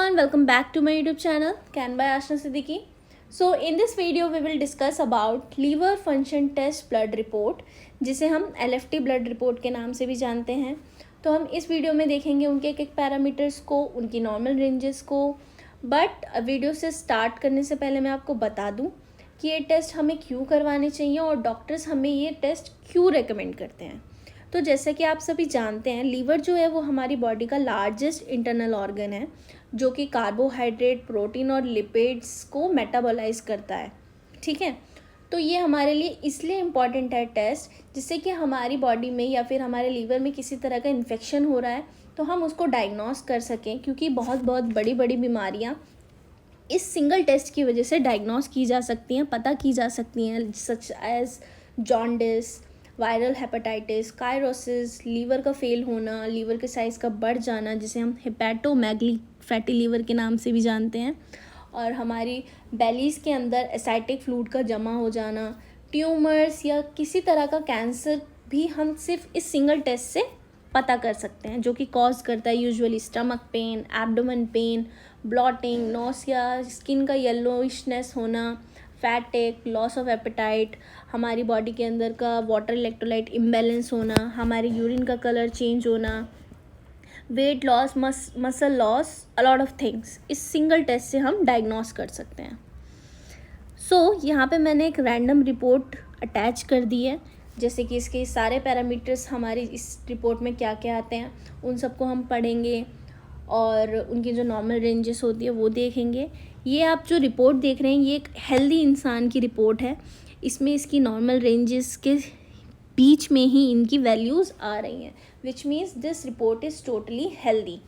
everyone, welcome back to my YouTube channel Can by Ashna Siddiqui. So in this video we will discuss about liver function test blood report, जिसे हम LFT blood report के नाम से भी जानते हैं. तो हम इस वीडियो में देखेंगे उनके एक एक पैरामीटर्स को, उनकी नॉर्मल रेंजेस को. बट वीडियो से स्टार्ट करने से पहले मैं आपको बता दूं कि ये टेस्ट हमें क्यों करवाने चाहिए और डॉक्टर्स हमें ये टेस्ट क्यों रेकमेंड करते हैं. तो जैसे कि आप सभी जानते हैं, लीवर जो है वो हमारी बॉडी का लार्जेस्ट इंटरनल ऑर्गन है, जो कि कार्बोहाइड्रेट, प्रोटीन और लिपिड्स को मेटाबोलाइज करता है. ठीक है, तो ये हमारे लिए इसलिए इम्पॉर्टेंट है टेस्ट, जिससे कि हमारी बॉडी में या फिर हमारे लीवर में किसी तरह का इन्फेक्शन हो रहा है तो हम उसको डायग्नोस कर सकें, क्योंकि बहुत बहुत बड़ी बड़ी बीमारियाँ इस सिंगल टेस्ट की वजह से डायग्नोस की जा सकती हैं, पता की जा सकती हैं, such as jaundice, viral hepatitis, cirrhosis, liver का फेल होना, लीवर के साइज़ का बढ़ जाना, जिसे हम हेपेटोमेगली फैटी लीवर के नाम से भी जानते हैं, और हमारी बेलीज़ के अंदर एसाइटिक फ्लूइड का जमा हो जाना, ट्यूमर्स या किसी तरह का कैंसर भी हम सिर्फ इस सिंगल टेस्ट से पता कर सकते हैं, जो कि कॉज करता है usually stomach pain, abdomen pain, blotting, nausea, skin का येलोइशनेस होना, फैटिक, लॉस ऑफ एपेटाइट, हमारी बॉडी के अंदर का वाटर इलेक्ट्रोलाइट इम्बैलेंस होना, हमारे यूरिन का कलर चेंज होना, weight loss, muscle loss, a lot of things इस सिंगल टेस्ट से हम डायग्नोस कर सकते हैं. यहाँ पे मैंने एक रैंडम रिपोर्ट अटैच कर दी है, जैसे कि इसके सारे पैरामीटर्स हमारी इस रिपोर्ट में क्या क्या आते हैं उन सबको हम पढ़ेंगे और उनकी जो नॉर्मल रेंजेस होती है वो देखेंगे. ये आप जो रिपोर्ट देख रहे हैं ये एक हेल्दी इंसान की रिपोर्ट है. इसमें इसकी नॉर्मल रेंजेस के बीच में ही इनकी वैल्यूज़ आ रही हैं, which means this report is totally healthy.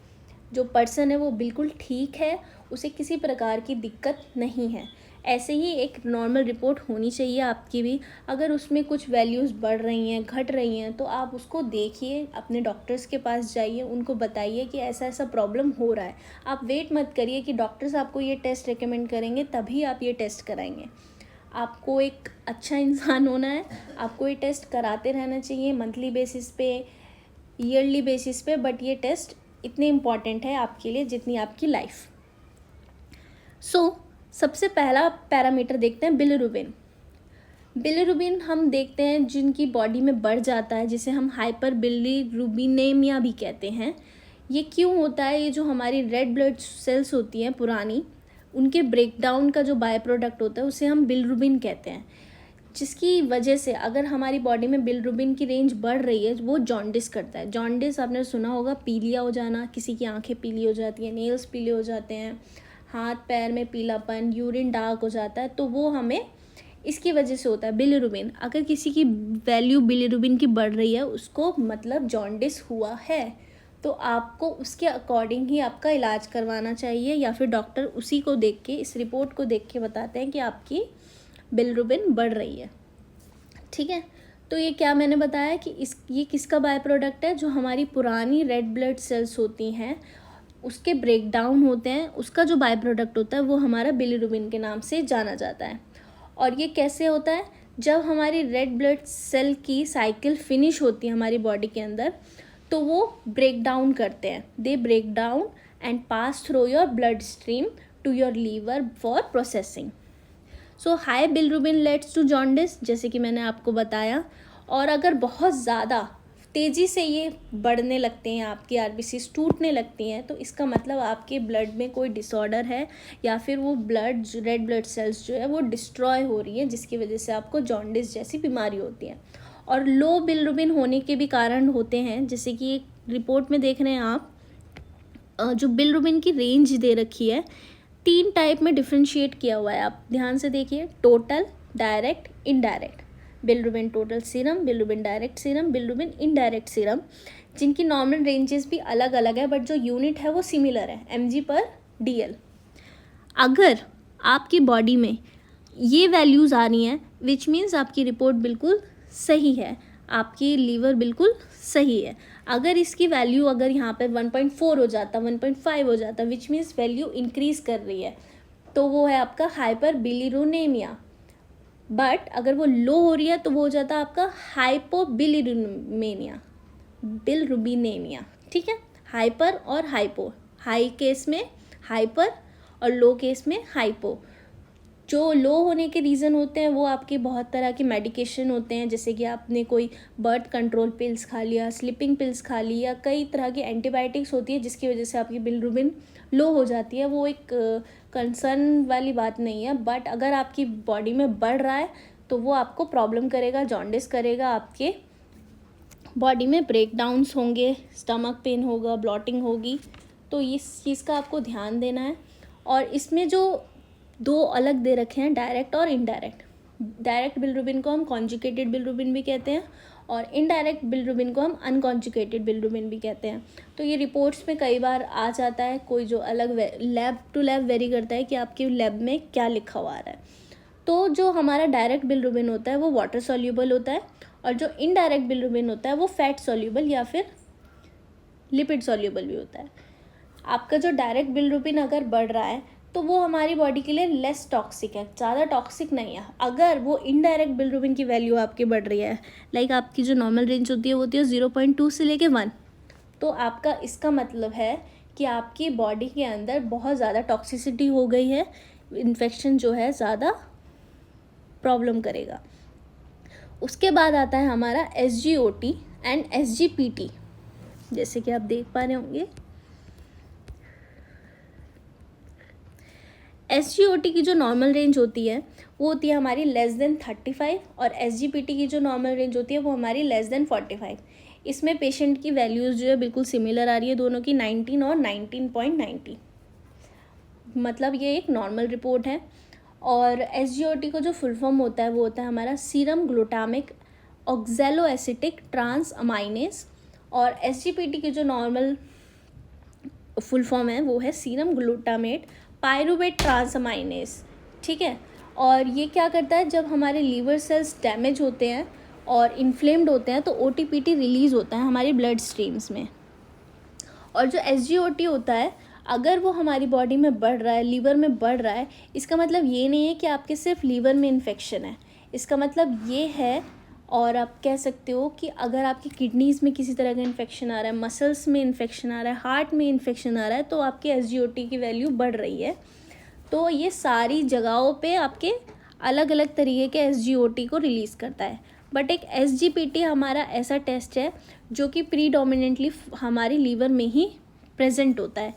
जो पर्सन है वो बिल्कुल ठीक है, उसे किसी प्रकार की दिक्कत नहीं है. ऐसे ही एक नॉर्मल रिपोर्ट होनी चाहिए आपकी भी. अगर उसमें कुछ वैल्यूज़ बढ़ रही हैं, घट रही हैं, तो आप उसको देखिए, अपने डॉक्टर्स के पास जाइए, उनको बताइए कि ऐसा ऐसा प्रॉब्लम हो रहा है. आप वेट मत करिए कि डॉक्टर्स आपको ये टेस्ट रिकमेंड करेंगे तभी आप ये टेस्ट कराएंगे. आपको एक अच्छा इंसान होना है, आपको ये टेस्ट कराते रहना चाहिए मंथली बेसिस पे, ईयरली बेसिस पे. बट ये टेस्ट इतने इम्पॉर्टेंट है आपके लिए जितनी आपकी लाइफ. सबसे पहला पैरामीटर देखते हैं बिलिरुबिन. बिलिरुबिन हम देखते हैं जिनकी बॉडी में बढ़ जाता है, जिसे हम हाइपर बिलिरुबिनेमिया भी कहते हैं. ये क्यों होता है? ये जो हमारी रेड ब्लड सेल्स होती हैं पुरानी, उनके ब्रेकडाउन का जो बाय प्रोडक्ट होता है उसे हम बिलिरुबिन कहते हैं, जिसकी वजह से अगर हमारी बॉडी में बिलिरुबिन की रेंज बढ़ रही है वो जॉन्डिस करता है. जॉन्डिस आपने सुना होगा, पीलिया हो जाना, किसी की आंखें पीली हो जाती हैं, नेल्स पीले हो जाते हैं, हाथ पैर में पीलापन, यूरिन डार्क हो जाता है, तो वो हमें इसकी वजह से होता है. बिलिरुबिन, अगर किसी की वैल्यू बिलिरुबिन की बढ़ रही है उसको मतलब जॉन्डिस हुआ है, तो आपको उसके अकॉर्डिंग ही आपका इलाज करवाना चाहिए, या फिर डॉक्टर उसी को देख के, इस रिपोर्ट को देख के बताते हैं कि आपकी बिलिरुबिन बढ़ रही है. ठीक है, तो ये क्या मैंने बताया कि ये किसका बाय प्रोडक्ट है? जो हमारी पुरानी रेड ब्लड सेल्स होती हैं उसके ब्रेकडाउन होते हैं, उसका जो बाय प्रोडक्ट होता है वो हमारा बिलिरुबिन के नाम से जाना जाता है. और ये कैसे होता है? जब हमारी रेड ब्लड सेल की साइकिल फिनिश होती है हमारी बॉडी के अंदर, तो वो ब्रेक डाउन करते हैं. They break down and pass through your blood stream to your liver for processing. High bilirubin leads to jaundice, जैसे कि मैंने आपको बताया. और अगर बहुत ज़्यादा तेज़ी से ये बढ़ने लगते हैं, आपकी आरबीसीज टूटने लगती हैं, तो इसका मतलब आपके ब्लड में कोई डिसऑर्डर है, या फिर वो रेड ब्लड सेल्स जो है वो डिस्ट्रॉय हो रही है, जिसकी वजह से आपको जॉन्डिस जैसी बीमारी होती है. और लो बिलिरुबिन होने के भी कारण होते हैं, जैसे कि एक रिपोर्ट में देख रहे हैं आप, जो बिलिरुबिन की रेंज दे रखी है 3 टाइप में डिफ्रेंशिएट किया हुआ है. आप ध्यान से देखिए, total, direct, indirect. Bilirubin total serum, bilirubin direct serum, bilirubin indirect serum, जिनकी नॉर्मल रेंजेस भी अलग अलग है, बट जो यूनिट है वो सिमिलर है, mg/dl. अगर आपकी बॉडी में ये वैल्यूज़ आ रही हैं, विच मीन्स आपकी रिपोर्ट बिल्कुल सही है, आपकी लीवर बिल्कुल सही है. अगर इसकी वैल्यू अगर यहाँ पे 1.4 हो जाता, 1.5 हो जाता, विच मीन्स वैल्यू इंक्रीज़ कर रही है, तो वो है आपका हाइपर बिलिरुबिनेमिया. बट अगर वो लो हो रही है तो वो हो जाता है आपका बिलिरुबिनेमिया. ठीक है, हाइपर और हाइपो. हाई केस में हाइपर और लो केस में हाइपो। जो लो होने के रीज़न होते हैं वो आपके बहुत तरह के मेडिकेशन होते हैं, जैसे कि आपने कोई बर्थ कंट्रोल पिल्स खा लिया, स्लीपिंग पिल्स खा ली, या कई तरह की एंटीबायोटिक्स होती है जिसकी वजह से आपकी बिलिरुबिन लो हो जाती है। वो एक कंसर्न वाली बात नहीं है, बट अगर आपकी बॉडी में बढ़ रहा है तो वो आपको प्रॉब्लम करेगा, जॉन्डिस करेगा, आपके बॉडी में ब्रेकडाउन्स होंगे, स्टमक पेन होगा, ब्लॉटिंग होगी। तो इस चीज़ का आपको ध्यान देना है। और इसमें जो दो अलग दे रखे हैं, डायरेक्ट और इनडायरेक्ट। डायरेक्ट बिलिरुबिन को हम कॉन्जुगेटेड बिलिरुबिन भी कहते हैं और इनडायरेक्ट बिलिरुबिन को हम अनकॉन्जुगेटेड बिलिरुबिन भी कहते हैं। तो ये रिपोर्ट्स में कई बार आ जाता है, कोई जो अलग लैब टू लैब वेरी करता है कि आपके लैब में क्या लिखा हुआ आ रहा है। तो जो हमारा डायरेक्ट बिलिरुबिन होता है वो वाटर सॉल्यूबल होता है, और जो इनडायरेक्ट बिलिरुबिन होता है वो फैट सॉल्यूबल या फिर लिपिड सॉल्यूबल भी होता है। आपका जो डायरेक्ट बिलिरुबिन अगर बढ़ रहा है तो वो हमारी बॉडी के लिए लेस टॉक्सिक है, ज़्यादा टॉक्सिक नहीं है। अगर वो इनडायरेक्ट बिलिरुबिन की वैल्यू आपकी बढ़ रही है, लाइक आपकी जो नॉर्मल रेंज होती है वो होती है 0.2 से लेके 1, तो आपका इसका मतलब है कि आपकी बॉडी के अंदर बहुत ज़्यादा टॉक्सिसिटी हो गई है, इन्फेक्शन जो है ज़्यादा प्रॉब्लम करेगा। उसके बाद आता है हमारा SGOT एंड SGPT, जैसे कि आप देख पा रहे होंगे। SGOT की जो नॉर्मल रेंज होती है वो होती है हमारी लेस देन 35, और SGPT की जो नॉर्मल रेंज होती है वो हमारी लेस देन 45। इसमें पेशेंट की वैल्यूज़ जो है बिल्कुल सिमिलर आ रही है, दोनों की 19 और 19.90, मतलब ये एक नॉर्मल रिपोर्ट है। और SGOT को जो फुल फॉर्म होता है वो होता है हमारा serum glutamic oxaloacetic transaminase, और SGPT की जो नॉर्मल फुल फॉर्म है वो है सीरम ग्लूटामेट पायरूवेट ट्रांसअमाइनेज। ठीक है, और ये क्या करता है, जब हमारे लीवर सेल्स डैमेज होते हैं और इन्फ्लेम्ड होते हैं तो OTPT रिलीज़ होता है हमारी ब्लड स्ट्रीम्स में। और जो SGOT होता है, अगर वो हमारी बॉडी में बढ़ रहा है, लीवर में बढ़ रहा है, इसका मतलब ये नहीं है कि आपके सिर्फ लीवर में इन्फेक्शन है। इसका मतलब ये है, और आप कह सकते हो कि अगर आपकी किडनीज़ में किसी तरह का इन्फेक्शन आ रहा है, मसल्स में इन्फेक्शन आ रहा है, हार्ट में इन्फेक्शन आ रहा है, तो आपके SGOT की वैल्यू बढ़ रही है। तो ये सारी जगहों पे आपके अलग अलग तरीके के SGOT को रिलीज़ करता है। बट एक SGPT हमारा ऐसा टेस्ट है जो कि प्रीडोमिनेंटली हमारी लीवर में ही प्रेजेंट होता है।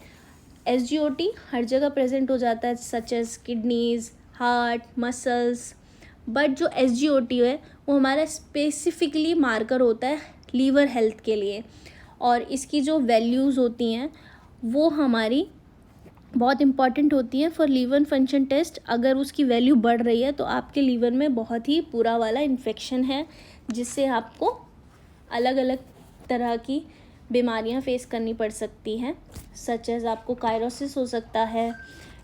SGOT हर जगह प्रेजेंट हो जाता है, such as kidneys, heart, muscles. But जो SGOT है वो हमारा स्पेसिफिकली मार्कर होता है लीवर हेल्थ के लिए, और इसकी जो वैल्यूज़ होती हैं वो हमारी बहुत इंपॉर्टेंट होती है फॉर लीवर फंक्शन टेस्ट। अगर उसकी वैल्यू बढ़ रही है तो आपके लीवर में बहुत ही बुरा वाला इन्फेक्शन है, जिससे आपको अलग अलग तरह की बीमारियां फेस करनी पड़ सकती हैं, सच एज आपको कायरोसिस हो सकता है,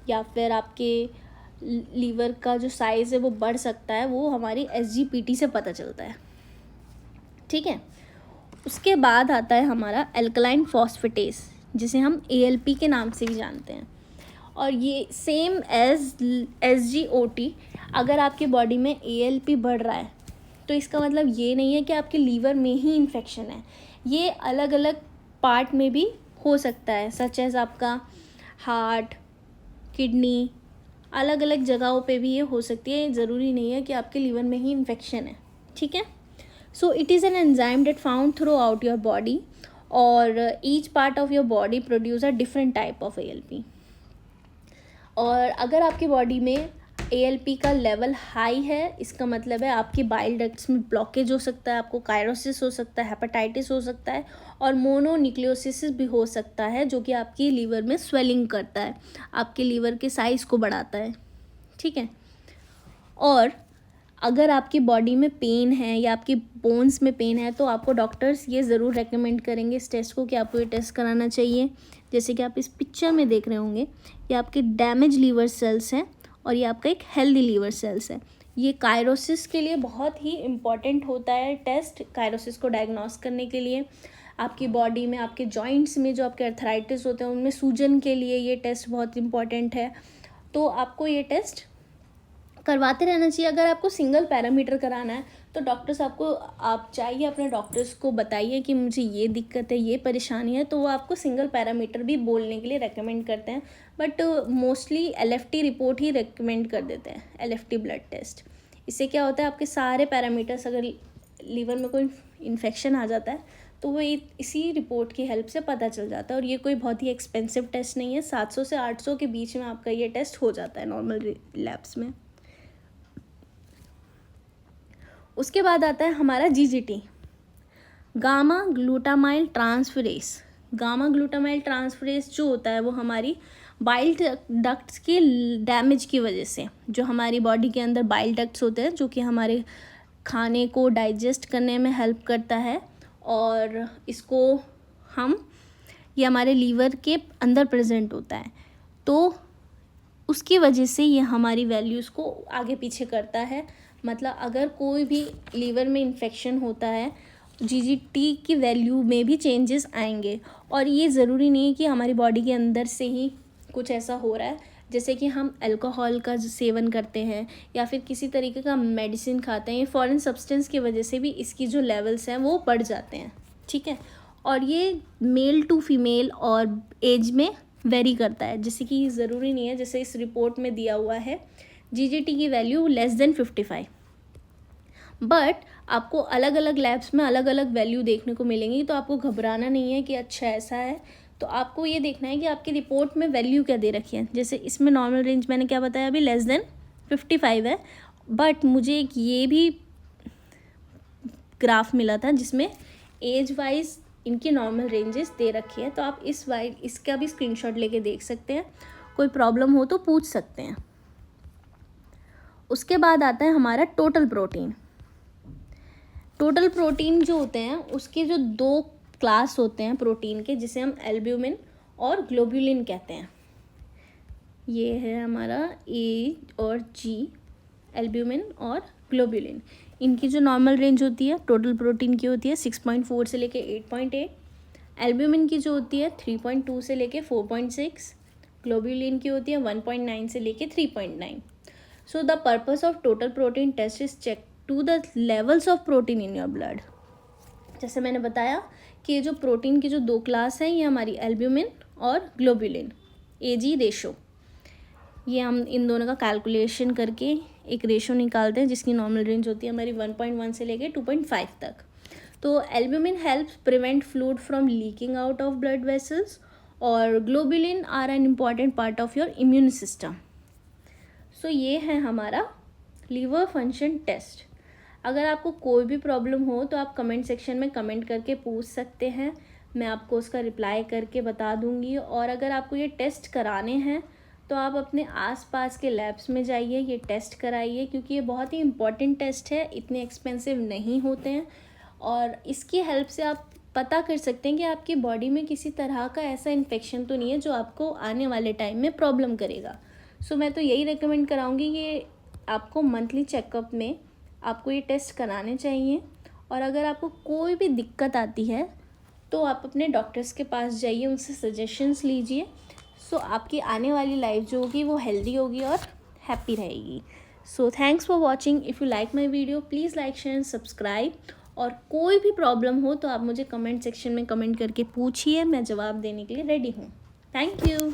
या फिर आपके लीवर का जो साइज़ है वो बढ़ सकता है। वो हमारी SGPT से पता चलता है। ठीक है, उसके बाद आता है हमारा एल्कलाइन फॉस्फेटेस, जिसे हम ALP के नाम से भी जानते हैं। और ये सेम एज SGOT, अगर आपकी बॉडी में ALP बढ़ रहा है तो इसका मतलब ये नहीं है कि आपके लीवर में ही इन्फेक्शन है, ये अलग अलग पार्ट में भी हो सकता है, सच एज आपका हार्ट, किडनी, अलग अलग जगहों पे भी ये हो सकती है। ज़रूरी नहीं है कि आपके लीवर में ही इन्फेक्शन है। ठीक है, so it is an enzyme that found throughout your body, और each part of your body produce a different type of ALP। और अगर आपकी बॉडी में ALP का लेवल हाई है, इसका मतलब है आपकी बाइल डक्ट्स में ब्लॉकेज हो सकता है, आपको कायरोसिस हो सकता है, हेपेटाइटिस हो सकता है, और मोनोन्यूक्लियोसिस भी हो सकता है, जो कि आपकी लीवर में स्वेलिंग करता है, आपके लीवर के साइज़ को बढ़ाता है। ठीक है, और अगर आपकी बॉडी में पेन है या आपकी बोन्स में पेन है तो आपको डॉक्टर्स ये ज़रूर रेकमेंड करेंगे इस टेस्ट को कि आपको ये टेस्ट कराना चाहिए। जैसे कि आप इस पिक्चर में देख रहे होंगे, ये आपके डैमेज लीवर सेल्स हैं और ये आपका एक हेल्दी लीवर सेल्स है। ये कायरोसिस के लिए बहुत ही इम्पॉर्टेंट होता है टेस्ट, कायरोसिस को डायग्नोस करने के लिए। आपकी बॉडी में, आपके जॉइंट्स में जो आपके अर्थराइटिस होते हैं उनमें सूजन के लिए ये टेस्ट बहुत इम्पॉर्टेंट है। तो आपको ये टेस्ट करवाते रहना चाहिए। अगर आपको सिंगल पैरामीटर कराना है तो डॉक्टर्स आपको, आप चाहिए अपने डॉक्टर्स को बताइए कि मुझे ये दिक्कत है, ये परेशानी है, तो वो आपको सिंगल पैरामीटर भी बोलने के लिए रेकमेंड करते हैं। But mostly LFT report he recommend कर देते हैं, LFT ब्लड टेस्ट। इससे क्या होता है, आपके सारे पैरामीटर्स, अगर लीवर में कोई इन्फेक्शन आ जाता है तो वो इसी रिपोर्ट की हेल्प से पता चल जाता है। और ये कोई बहुत ही एक्सपेंसिव टेस्ट नहीं है, 700 से 800 के बीच में आपका ये टेस्ट हो जाता है नॉर्मल लैब्स में। उसके बाद आता है हमारा GGT, gamma glutamyl transferase. Gamma glutamyl transferase जो होता है वो हमारी बाइल डक्ट्स के डैमेज की वजह से, जो हमारी बॉडी के अंदर बाइल डक्ट्स होते हैं जो कि हमारे खाने को डाइजेस्ट करने में हेल्प करता है, और इसको ये हमारे लीवर के अंदर प्रेजेंट होता है, तो उसकी वजह से ये हमारी वैल्यूज़ को आगे पीछे करता है। मतलब अगर कोई भी लीवर में इन्फेक्शन होता है, GGT की वैल्यू में भी चेंजेस आएंगे। और ये ज़रूरी नहीं है कि हमारी बॉडी के अंदर से ही कुछ ऐसा हो रहा है, जैसे कि हम अल्कोहल का सेवन करते हैं या फिर किसी तरीके का मेडिसिन खाते हैं, ये फॉरेन सब्सटेंस की वजह से भी इसकी जो लेवल्स हैं वो बढ़ जाते हैं, ठीक है। और ये मेल टू फीमेल और एज में वेरी करता है, जैसे कि ज़रूरी नहीं है, जैसे इस रिपोर्ट में दिया हुआ है GGT की वैल्यू <55। बट आपको अलग अलग लैब्स में अलग अलग वैल्यू देखने को मिलेंगी, तो आपको घबराना नहीं है कि अच्छा ऐसा है। तो आपको ये देखना है कि आपकी रिपोर्ट में वैल्यू क्या दे रखी है। जैसे इसमें नॉर्मल रेंज मैंने क्या बताया अभी, <55 है, बट मुझे एक ये भी ग्राफ मिला था जिसमें एज वाइज इनकी नॉर्मल रेंजेस दे रखी है, तो आप इसका भी स्क्रीनशॉट लेके देख सकते हैं, कोई प्रॉब्लम हो तो पूछ सकते हैं। उसके बाद आता है हमारा टोटल प्रोटीन। टोटल प्रोटीन जो होते हैं उसके जो 2 क्लास होते हैं प्रोटीन के, जिसे हम एल्ब्यूमिन और ग्लोब्यूलिन कहते हैं। ये है हमारा A और G, एल्ब्यूमिन और ग्लोब्यूलिन। इनकी जो नॉर्मल रेंज होती है टोटल प्रोटीन की होती है 6.4 से लेके 8.8। एल्ब्यूमिन की जो होती है 3.2 से लेके 4.6। ग्लोब्यूलिन की होती है 1.9 से लेके 3.9। So the purpose of total protein test is check to the levels of protein in your blood. जैसे मैंने बताया कि ये जो प्रोटीन की जो 2 क्लास हैं, ये हमारी एल्ब्यूमिन और ग्लोब्यूलिन, AG रेशो, ये हम इन दोनों का कैलकुलेशन करके एक रेशो निकालते हैं जिसकी नॉर्मल रेंज होती है हमारी 1.1 से लेके 2.5 तक। तो albumin helps prevent fluid from leaking out of blood vessels, और globulin are an important part of your immune system. So ये है हमारा लीवर फंक्शन टेस्ट। अगर आपको कोई भी प्रॉब्लम हो तो आप कमेंट सेक्शन में कमेंट करके पूछ सकते हैं, मैं आपको उसका रिप्लाई करके बता दूंगी। और अगर आपको ये टेस्ट कराने हैं तो आप अपने आसपास के लैब्स में जाइए, ये टेस्ट कराइए, क्योंकि ये बहुत ही इम्पॉर्टेंट टेस्ट है, इतने एक्सपेंसिव नहीं होते हैं, और इसकी हेल्प से आप पता कर सकते हैं कि आपकी बॉडी में किसी तरह का ऐसा इन्फेक्शन तो नहीं है जो आपको आने वाले टाइम में प्रॉब्लम करेगा। सो मैं तो यही रिकमेंड कराऊंगी कि आपको मंथली चेकअप में आपको ये टेस्ट कराने चाहिए। और अगर आपको कोई भी दिक्कत आती है तो आप अपने डॉक्टर्स के पास जाइए, उनसे सजेशंस लीजिए। सो आपकी आने वाली लाइफ जो होगी वो हेल्दी होगी और हैप्पी रहेगी। So thanks for watching. If you like my video please like share and subscribe. और कोई भी प्रॉब्लम हो तो आप मुझे कमेंट सेक्शन में कमेंट करके पूछिए, मैं जवाब देने के लिए रेडी हूँ। Thank you.